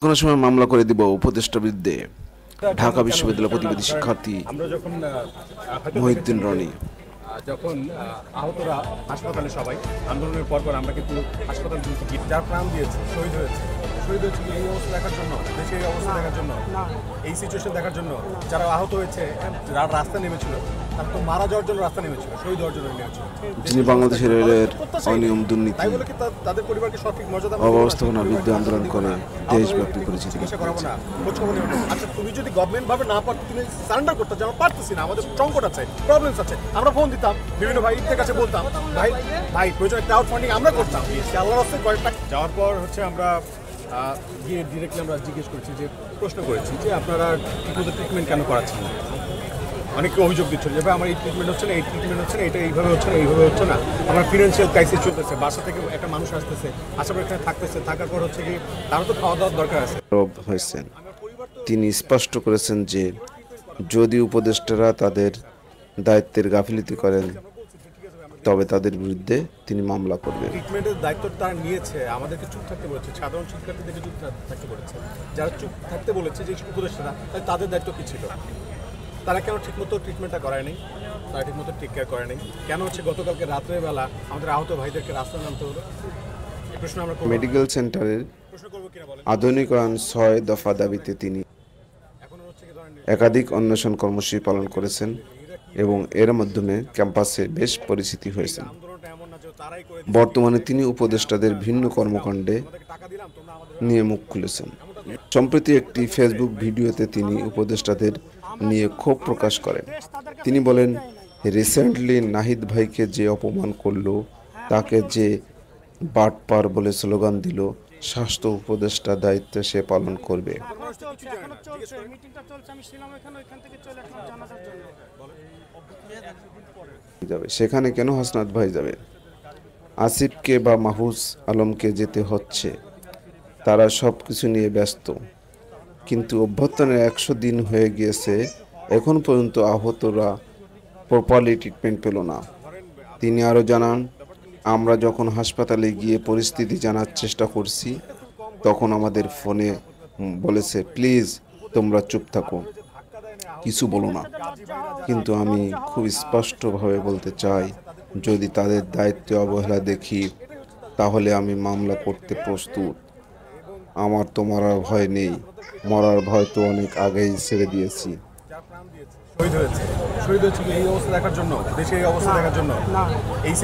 কোনো সময় মামলা করে দিব উপদেষ্টা বিরুদ্ধে ঢাকা বিশ্ববিদ্যালয় প্রতিবাদী শিক্ষার্থী মহিউদ্দিন রনি। যখন আহতরা হাসপাতালে সবাই আন্দোলনের পর আমরা কিন্তু হাসপাতাল যার প্রাণ দিয়েছে শহীদ হয়েছে এই অবস্থা দেখার জন্য, দেশের এই অবস্থা দেখার জন্য, এই সিচুয়েশন দেখার জন্য। যারা আহত হয়েছে যারা রাস্তা নেমেছিল, তারা তো মারা যাওয়ার জন্য রাস্তা নেমেছিল, শহীদ হওয়ার জন্য নেমেছিল। যিনি বাংলাদেশের রেলের অনিয়ম দুর্নীতি তাই বলে কি তাদের পরিবারকে সঠিক মর্যাদা অব্যবস্থাপনার বিরুদ্ধে আন্দোলন করে দেশব্যাপী পরিচিতি চিকিৎসা করাবো না, খোঁজ খবর নেব না। আচ্ছা, তুমি যদি গভর্নমেন্ট ভাবে না পারতো, তুমি সারেন্ডার করতে, যে আমরা পারতেছি না, আমাদের সংকট আছে, প্রবলেমস আছে, আমরা ফোন দিতাম বিভিন্ন ভাইদের কাছে, বলতাম ভাই প্রয়োজন ক্রাউড ফান্ডিং আমরা করতাম। আল্লাহর রাস্তায় কয়েকটা যাওয়ার পর আমরা গিয়ে ডিরেক্টলি আমরা জিজ্ঞেস করেছি, যে প্রশ্ন করেছি যে আপনারা ঠিকমতো ট্রিটমেন্ট কেন করাচ্ছেন না। অনেকে অভিযোগ দিচ্ছিল যে ভাই আমার এই ট্রিটমেন্ট হচ্ছে না, এই ট্রিটমেন্ট হচ্ছে না, এটা এইভাবে হচ্ছে না, এইভাবে হচ্ছে না। আমার ফিনান্সিয়াল ক্রাইসিস চলতেছে, বাসা থেকে একটা মানুষ আসতেছে, আসার এখানে থাকতেছে, থাকার পর হচ্ছে কি তারও তো খাওয়া দাওয়ার দরকার আছে। হয়েছেন। তিনি স্পষ্ট করেছেন যে যদি উপদেষ্টারা তাদের দায়িত্বের গাফিলতি করেন তবে তাদের বিরুদ্ধে তিনি মামলা করবেন। ট্রিটমেন্টের দায়িত্ব তারা নিয়েছে, আমাদেরকে চুপ থাকতে বলেছে, সাধারণ শিক্ষার্থীদেরকে চুপ থাকতে বলেছে। যারা চুপ থাকতে বলেছে যে উপদেষ্টারা, তাদের দায়িত্ব কী ছিল? তারা কেন ঠিকমতো ট্রিটমেন্টটা করায়নি? তারা ঠিকমতো টেক কেয়ার করেনি কেন? হচ্ছে গতকালকে রাত্রের বেলা আমাদের আহত ভাইদেরকে রাস্তায় নামতে হলো। এই প্রশ্ন আমরা মেডিকেল সেন্টারের আধুনিকায়ন ৬ দফা দাবিতে তিনি একাধিক অন্বেষণ কর্মসূচি পালন করেছেন এবং এর মাধ্যমে ক্যাম্পাসে বেশ পরিচিতি হয়েছেন। বর্তমানে তিনি উপদেষ্টাদের ভিন্ন কর্মকাণ্ডে নিয়ে মুখ খুলেছেন। সম্প্রতি একটি ফেসবুক ভিডিওতে তিনি উপদেষ্টাদের নিয়ে ক্ষোভ প্রকাশ করেন। তিনি বলেন, রিসেন্টলি নাহিদ ভাইকে যে অপমান করলো, তাকে যে বাটপার বলে স্লোগান দিল, স্বাস্থ্য উপদেষ্টা দায়িত্ব সে পালন করবে। সেখানে কেন হাসনাত ভাই যাবে? আসিফকে বা মাহফুজ আলমকে যেতে হচ্ছে, তারা সব কিছু নিয়ে ব্যস্ত। কিন্তু অভ্যর্থনের ১০০ দিন হয়ে গিয়েছে, এখন পর্যন্ত আহতরা প্রপারলি ট্রিটমেন্ট পেল না। তিনি আরও জানান, আমরা যখন হাসপাতালে গিয়ে পরিস্থিতি জানার চেষ্টা করছি, তখন আমাদের ফোনে বলেছে প্লিজ তোমরা চুপ থাকো, কিছু বলো না। কিন্তু আমি খুব স্পষ্টভাবে বলতে চাই, যদি তাদের দায়িত্বে অবহেলা দেখি তাহলে আমি মামলা করতে প্রস্তুত। আমার তো মরার ভয় নেই, মরার ভয় তো অনেক আগেই ছেড়ে দিয়েছি। শহীদ হয়েছে এই অবস্থা দেখার জন্য, দেশের এই অবস্থা দেখার জন্য। এই